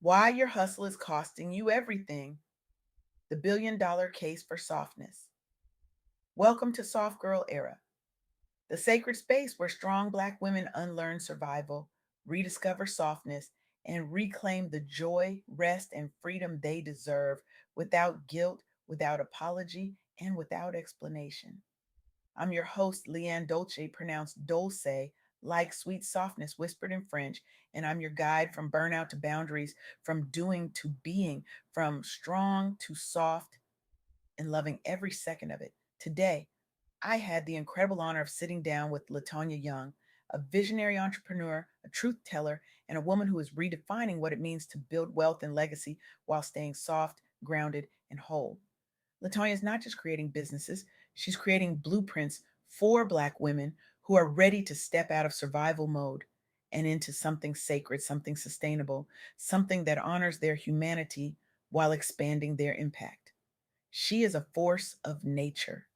Why your hustle is costing you everything. The $1 billion case for softness. Welcome to Soft Girl Era, the sacred space where strong Black women unlearn survival, rediscover softness, and reclaim the joy, rest, and freedom they deserve without guilt, without apology, and without explanation. I'm your host, LeAnne Dolce, pronounced Dolce, like sweet softness whispered in French, and I'm your guide from burnout to boundaries, from doing to being, from strong to soft, and loving every second of it. Today, I had the incredible honor of sitting down with Latonya Young, a visionary entrepreneur, a truth teller, and a woman who is redefining what it means to build wealth and legacy while staying soft, grounded, and whole. Latonya is not just creating businesses, she's creating blueprints for Black women who are ready to step out of survival mode and into something sacred, something sustainable, something that honors their humanity while expanding their impact. She is a force of nature,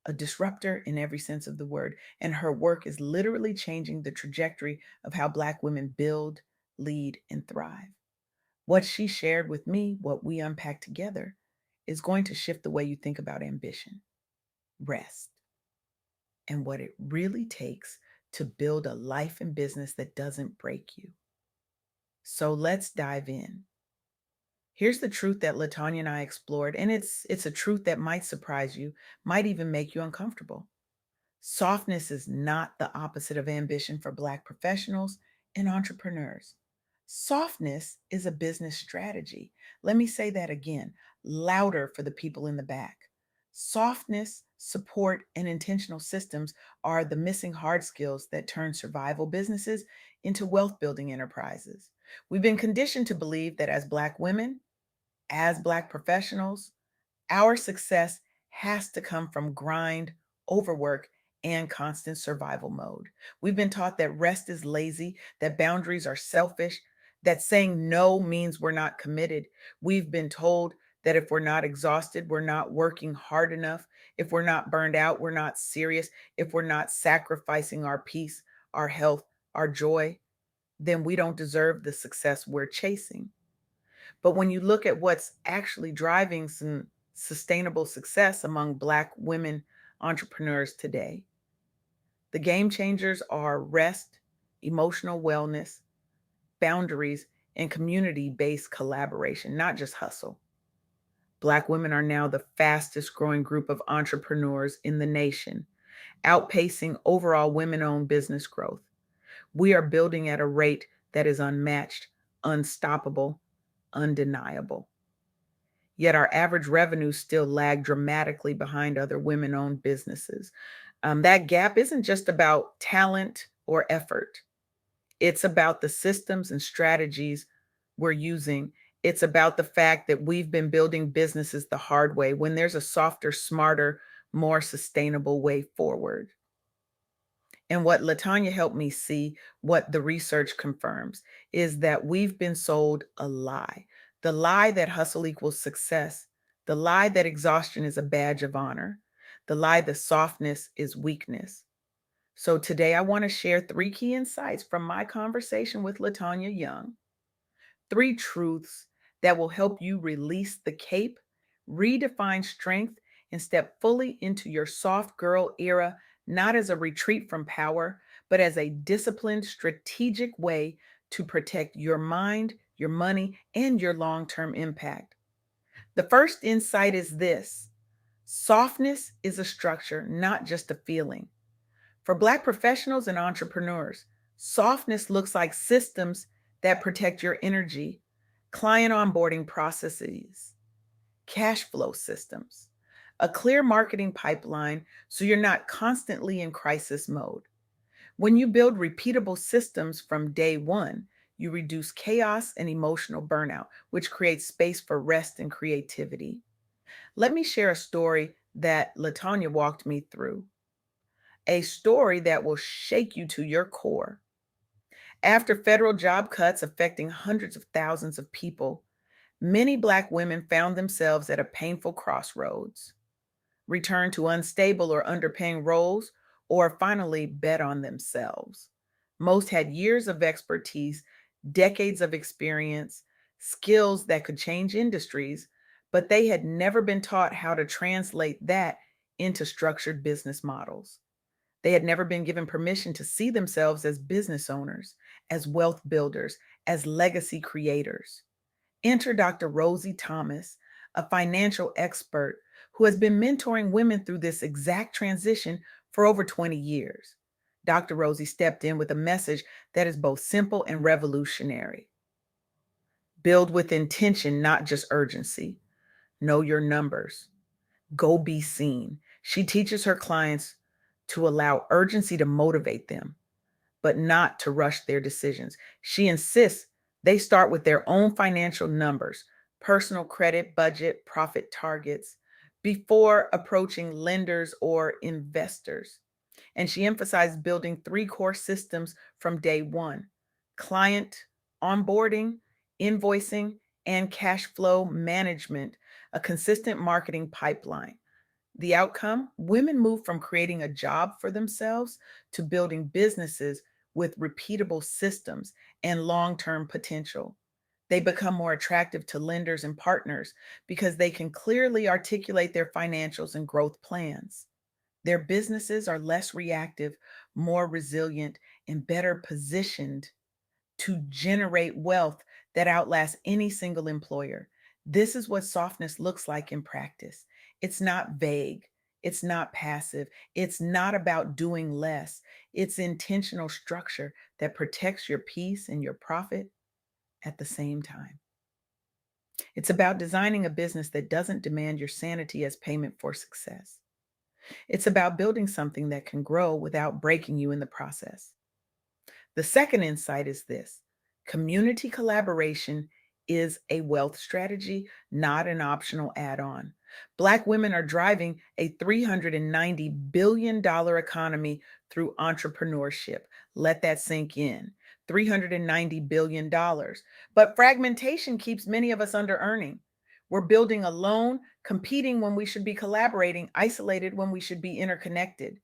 a disruptor in every sense of the word, and her work is literally changing the trajectory of how Black women build, lead, and thrive. What she shared with me, what we unpack together, is going to shift the way you think about ambition, rest, and what it really takes to build a life and business that doesn't break you. So let's dive in. Here's the truth that Latanya and I explored, and it's a truth that might surprise you, might even make you uncomfortable. Softness is not the opposite of ambition for Black professionals and entrepreneurs. Softness is a business strategy. Let me say that again, louder for the people in the back. Softness, support, and intentional systems are the missing hard skills that turn survival businesses into wealth building enterprises. We've been conditioned to believe that as Black women, as Black professionals, our success has to come from grind, overwork, and constant survival mode. We've been taught that rest is lazy, that boundaries are selfish, that saying no means we're not committed. We've been told that if we're not exhausted, we're not working hard enough. If we're not burned out, we're not serious. If we're not sacrificing our peace, our health, our joy, then we don't deserve the success we're chasing. But when you look at what's actually driving some sustainable success among Black women entrepreneurs today, the game changers are rest, emotional wellness, boundaries, and community based collaboration, not just hustle. Black women are now the fastest growing group of entrepreneurs in the nation, outpacing overall women owned business growth. We are building at a rate that is unmatched, unstoppable, undeniable. Yet our average revenues still lag dramatically behind other women owned businesses. That gap isn't just about talent or effort, it's about the systems and strategies we're using. It's about the fact that we've been building businesses the hard way when there's a softer, smarter, more sustainable way forward. And what Latanya helped me see, what the research confirms, is that we've been sold a lie. The lie that hustle equals success, the lie that exhaustion is a badge of honor, the lie that softness is weakness. So today I want to share three key insights from my conversation with Latanya Young, three truths that will help you release the cape, redefine strength, and step fully into your soft girl era, not as a retreat from power, but as a disciplined, strategic way to protect your mind, your money, and your long term impact. The first insight is this: softness is a structure, not just a feeling. For Black professionals and entrepreneurs, softness looks like systems that protect your energy, client onboarding processes, cash flow systems, a clear marketing pipeline so you're not constantly in crisis mode. When you build repeatable systems from day one, you reduce chaos and emotional burnout, which creates space for rest and creativity. Let me share a story that Latanya walked me through, a story that will shake you to your core. After federal job cuts affecting hundreds of thousands of people, many Black women found themselves at a painful crossroads: return to unstable or underpaying roles, or finally bet on themselves. Most had years of expertise, decades of experience, skills that could change industries, but they had never been taught how to translate that into structured business models. They had never been given permission to see themselves as business owners, as wealth builders, as legacy creators. Enter Dr. Rosie Thomas, a financial expert who has been mentoring women through this exact transition for over 20 years. Dr. Rosie stepped in with a message that is both simple and revolutionary. Build with intention, not just urgency. Know your numbers. Go be seen. She teaches her clients to allow urgency to motivate them, but not to rush their decisions. She insists they start with their own financial numbers, personal credit, budget, profit targets, before approaching lenders or investors. And she emphasized building three core systems from day one: client onboarding, invoicing, and cash flow management, a consistent marketing pipeline. The outcome: women move from creating a job for themselves to building businesses with repeatable systems and long term potential. They become more attractive to lenders and partners because they can clearly articulate their financials and growth plans. Their businesses are less reactive, more resilient, and better positioned to generate wealth that outlasts any single employer. This is what softness looks like in practice. It's not vague, it's not passive, it's not about doing less. It's intentional structure that protects your peace and your profit at the same time. It's about designing a business that doesn't demand your sanity as payment for success. It's about building something that can grow without breaking you in the process. The second insight is this: community collaboration is a wealth strategy, not an optional add on. Black women are driving a $390 billion economy through entrepreneurship. Let that sink in. $390 billion. But fragmentation keeps many of us under earning. We're building alone, competing when we should be collaborating, isolated when we should be interconnected.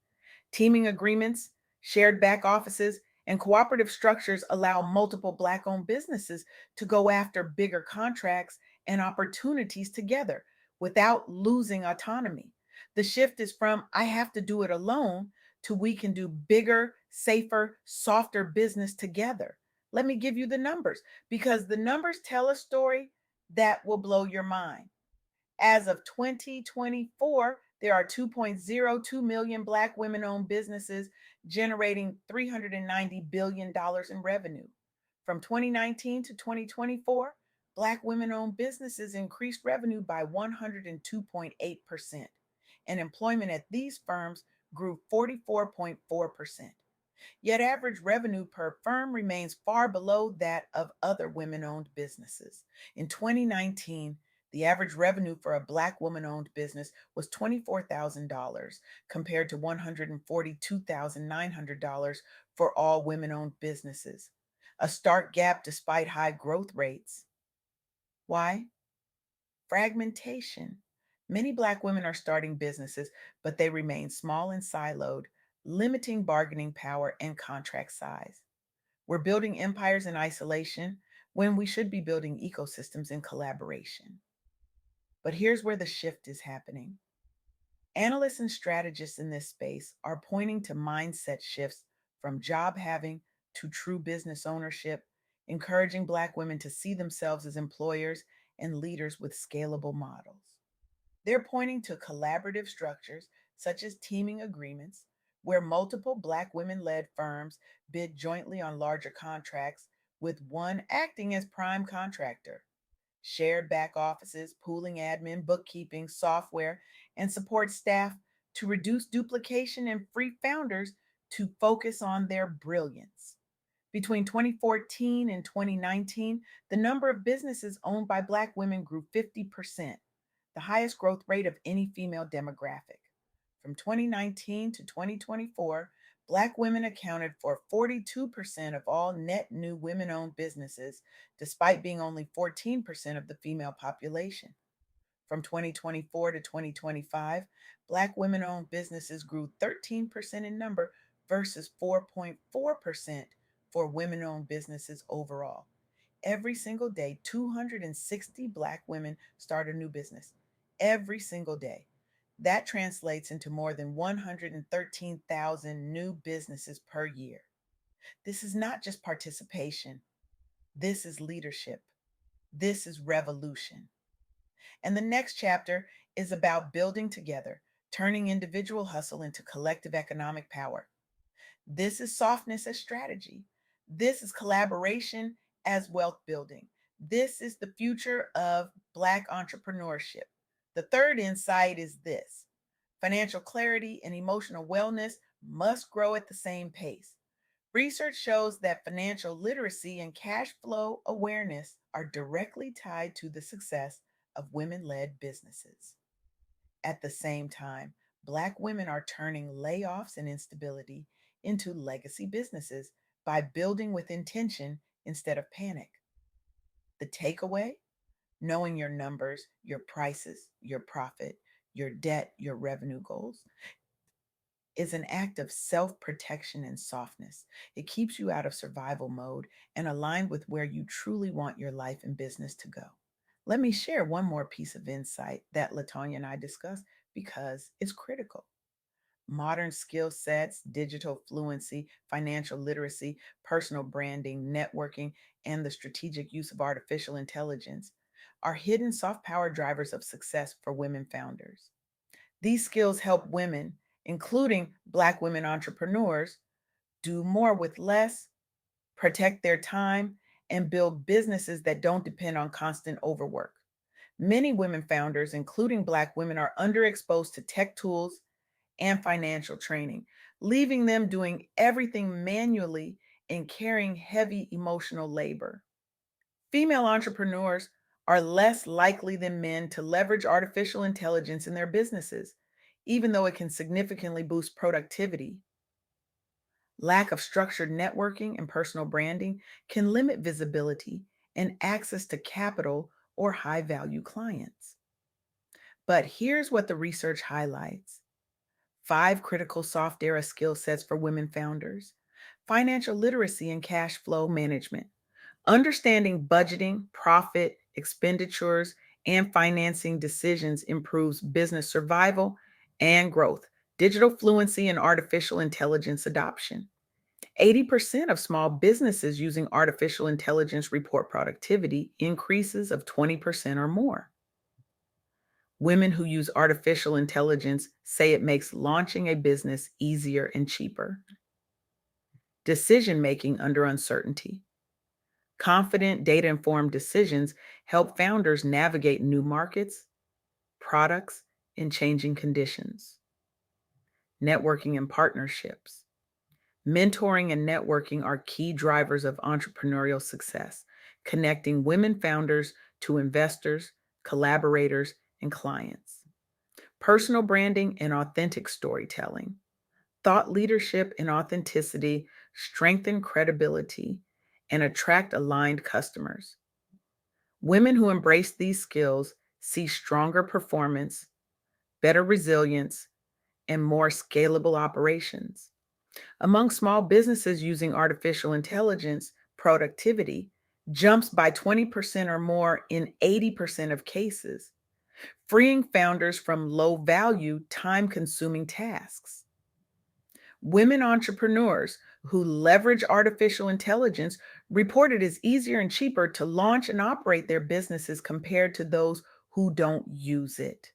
Teaming agreements, shared back offices, and cooperative structures allow multiple Black owned businesses to go after bigger contracts and opportunities together without losing autonomy. The shift is from I have to do it alone to we can do bigger, safer, softer business together. Let me give you the numbers because the numbers tell a story that will blow your mind. As of 2024, there are 2.02 million Black women owned businesses generating $390 billion in revenue. From 2019 to 2024, Black women owned businesses increased revenue by 102.8%, and employment at these firms grew 44.4%. Yet average revenue per firm remains far below that of other women owned businesses. In 2019, the average revenue for a Black woman owned business was $24,000 compared to $142,900 for all women owned businesses. A stark gap despite high growth rates. Why? Fragmentation. Many Black women are starting businesses, but they remain small and siloed, limiting bargaining power and contract size. We're building empires in isolation when we should be building ecosystems in collaboration. But here's where the shift is happening. Analysts and strategists in this space are pointing to mindset shifts from job having to true business ownership, encouraging Black women to see themselves as employers and leaders with scalable models. They're pointing to collaborative structures such as teaming agreements, where multiple Black women led firms bid jointly on larger contracts, with one acting as prime contractor. Shared back offices, pooling admin, bookkeeping, software, and support staff to reduce duplication and free founders to focus on their brilliance. Between 2014 and 2019, the number of businesses owned by Black women grew 50%, the highest growth rate of any female demographic. From 2019 to 2024, Black women accounted for 42% of all net new women owned businesses, despite being only 14% of the female population. From 2024 to 2025, Black women owned businesses grew 13% in number versus 4.4% for women owned businesses overall. Every single day, 260 Black women start a new business. Every single day. That translates into more than 113,000 new businesses per year. This is not just participation, this is leadership. This is revolution. And the next chapter is about building together, turning individual hustle into collective economic power. This is softness as strategy. This is collaboration as wealth building. This is the future of Black entrepreneurship. The third insight is this: financial clarity and emotional wellness must grow at the same pace. Research shows that financial literacy and cash flow awareness are directly tied to the success of women led businesses. At the same time, Black women are turning layoffs and instability into legacy businesses by building with intention instead of panic. The takeaway: knowing your numbers, your prices, your profit, your debt, your revenue goals is an act of self protection and softness. It keeps you out of survival mode and aligned with where you truly want your life and business to go. Let me share one more piece of insight that Latonya and I discussed because it's critical. Modern skill sets, digital fluency, financial literacy, personal branding, networking, and the strategic use of artificial intelligence are hidden soft power drivers of success for women founders. These skills help women, including Black women entrepreneurs, do more with less, protect their time, and build businesses that don't depend on constant overwork. Many women founders, including Black women, are underexposed to tech tools and financial training, leaving them doing everything manually and carrying heavy emotional labor. Female entrepreneurs are less likely than men to leverage artificial intelligence in their businesses, even though it can significantly boost productivity. Lack of structured networking and personal branding can limit visibility and access to capital or high value clients. But here's what the research highlights: five critical soft era skill sets for women founders: financial literacy and cash flow management. Understanding budgeting, profit, expenditures, and financing decisions improves business survival and growth. Digital fluency and artificial intelligence adoption. 80% of small businesses using artificial intelligence report productivity increases of 20% or more. Women who use artificial intelligence say it makes launching a business easier and cheaper. Decision making under uncertainty. Confident, data informed decisions help founders navigate new markets, products, and changing conditions. Networking and partnerships. Mentoring and networking are key drivers of entrepreneurial success, connecting women founders to investors, collaborators, and clients. Personal branding and authentic storytelling. Thought leadership and authenticity strengthen credibility and attract aligned customers. Women who embrace these skills see stronger performance, better resilience, and more scalable operations. Among small businesses using artificial intelligence, productivity jumps by 20% or more in 80% of cases, freeing founders from low value, time consuming tasks. Women entrepreneurs who leverage artificial intelligence report it is easier and cheaper to launch and operate their businesses compared to those who don't use it.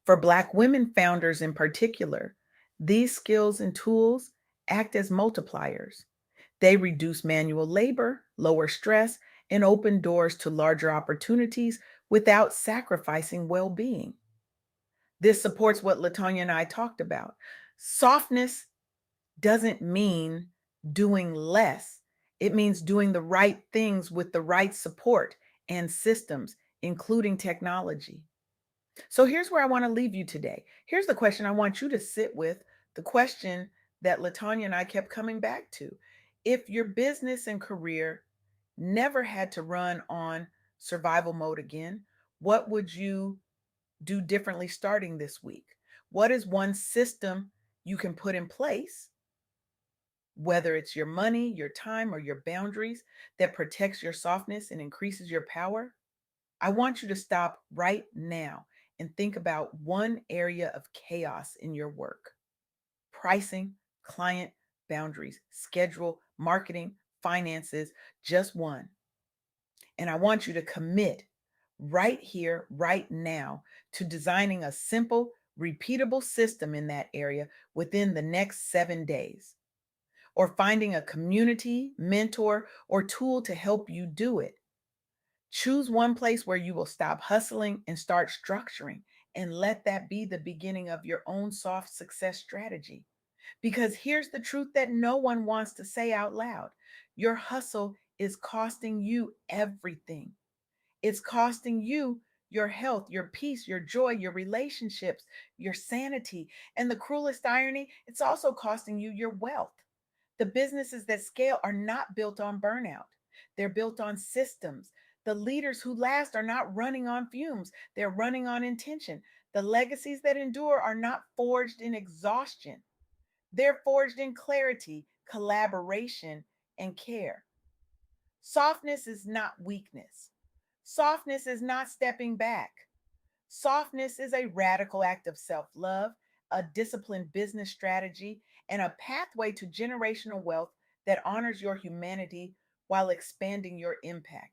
For Black women founders in particular, these skills and tools act as multipliers. They reduce manual labor, lower stress, and open doors to larger opportunities without sacrificing well being. This supports what Latonya and I talked about. Softness doesn't mean doing less, it means doing the right things with the right support and systems, including technology. So here's where I want to leave you today. Here's the question I want you to sit with, the question that Latonya and I kept coming back to. If your business and career never had to run on survival mode again, what would you do differently starting this week? What is one system you can put in place Whether it's your money, your time, or your boundaries that protects your softness and increases your power, I want you to stop right now and think about one area of chaos in your work: pricing, client, boundaries, schedule, marketing, finances, just one. And I want you to commit right here, right now, to designing a simple, repeatable system in that area within the next 7 days, or finding a community, mentor, or tool to help you do it. Choose one place where you will stop hustling and start structuring, and let that be the beginning of your own soft success strategy. Because here's the truth that no one wants to say out loud: your hustle is costing you everything. It's costing you your health, your peace, your joy, your relationships, your sanity. And the cruelest irony, it's also costing you your wealth. The businesses that scale are not built on burnout, they're built on systems. The leaders who last are not running on fumes, they're running on intention. The legacies that endure are not forged in exhaustion, they're forged in clarity, collaboration, and care. Softness is not weakness. Softness is not stepping back. Softness is a radical act of self love, a disciplined business strategy, and a pathway to generational wealth that honors your humanity while expanding your impact.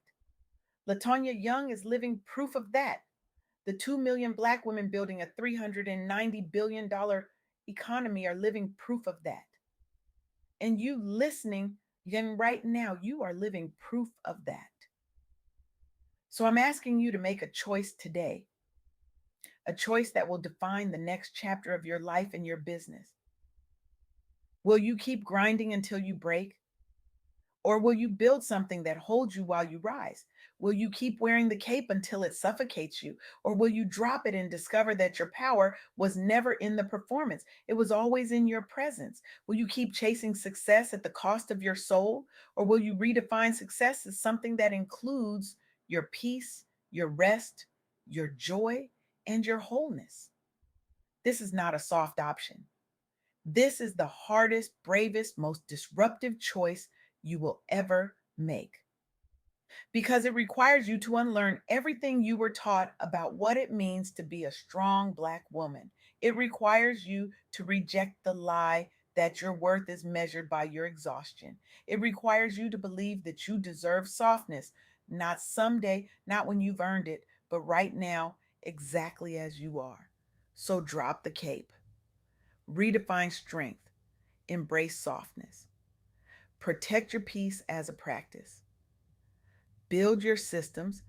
Latonya Young is living proof of that. The 2 million Black women building a $390 billion economy are living proof of that. And you listening, young, right now, you are living proof of that. So I'm asking you to make a choice today, a choice that will define the next chapter of your life and your business. Will you keep grinding until you break? Or will you build something that holds you while you rise? Will you keep wearing the cape until it suffocates you? Or will you drop it and discover that your power was never in the performance? It was always in your presence. Will you keep chasing success at the cost of your soul? Or will you redefine success as something that includes your peace, your rest, your joy, and your wholeness? This is not a soft option. This is the hardest, bravest, most disruptive choice you will ever make, because it requires you to unlearn everything you were taught about what it means to be a strong Black woman. It requires you to reject the lie that your worth is measured by your exhaustion. It requires you to believe that you deserve softness, not someday, not when you've earned it, but right now, exactly as you are. So drop the cape, redefine strength, embrace softness, protect your peace as a practice. Build your systems,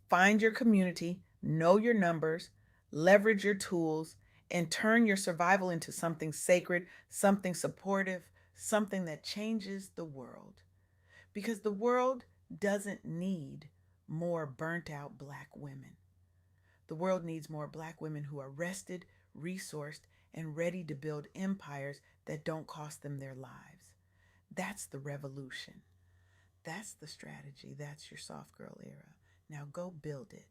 find your community, know your numbers, leverage your tools, and turn your survival into something sacred, something supportive, something that changes the world. Because the world doesn't need more burnt out Black women. The world needs more Black women who are rested, resourced, and ready to build empires that don't cost them their lives. That's the revolution. That's the strategy. That's your soft girl era. Now go build it.